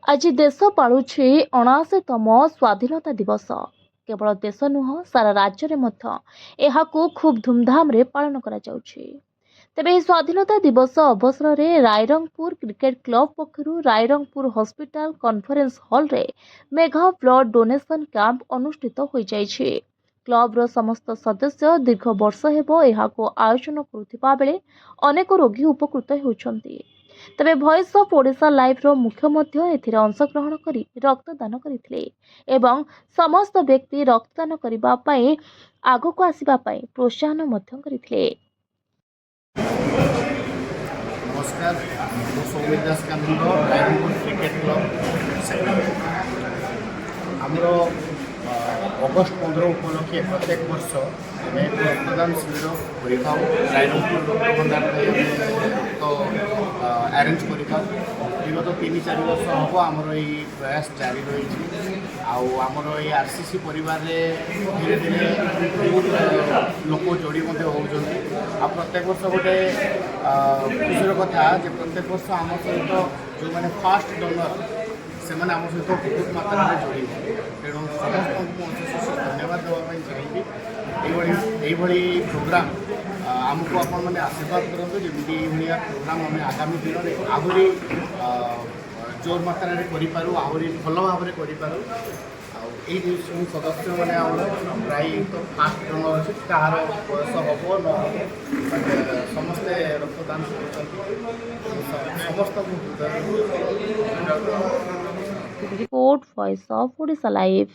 आज देश पालुछि 79तम स्वाधीनता दिवस। केवल देश नुह सारा राज्य में एहाकू खूब धूमधाम रे पालन करा जाउछि। तेबे एही स्वाधीनता दिवस अवसर में रायरंगपुर क्रिकेट क्लब पक्षरु रायरंगपुर हॉस्पिटल कॉन्फ्रेंस हॉल रे मेगा ब्लड डोनेशन कैंप अनुष्ठित हो जाइछि। क्लब रो समस्त सदस्य दीर्घ वर्ष हेबो एहाकू आयोजन करुथिबा बेले अनेक रोगी उपकृत होउछन्ति। तबे भॉइस ऑफ ओडिशा लाइव रो मुख्य मध्य एथिरे अंशग्रहण करी रक्तदान करथिले एवं समस्त व्यक्ति रक्तदान करिबा पई आगको आसीबा पई प्रोत्साहन मध्य करथिले। नमस्कार, मैं सौमिक दास कानून रायरंगपुर क्रिकेट क्लब आमर अगस्ट 15 उपलक्षे प्रत्येक वर्ष रक्तदान शिविर कर रायरंगपुर तो आरेंज कर विगत 3-4 वर्ष हम आमर ये प्रयास जारी रही आमर ये आरसीसी परिवार धीरे धीरे बहुत लोक जोड़ी होती प्रत्येक वर्ष गोटे खुशी कथा प्रत्येक वर्ष आम सहित जो मैंने फास्ट डोनर से आम सहित बहुत मात्रा जोड़ी तेणु समस्त धन्यवाद देवाई चाहिए। यही प्रोग्राम आमको आपण मैंने आशीर्वाद करूँ जमी ये प्रोग्राम आम आगामी दिन में आहरी जोर मात्रा करूँ आहरी भल भाव में करूँ। यही सब सदस्य मैंने प्राय तो फास्ट डोनर अच्छे कहार बयस हम न समस्ते रक्तदान समस्त report voice of Odisha live.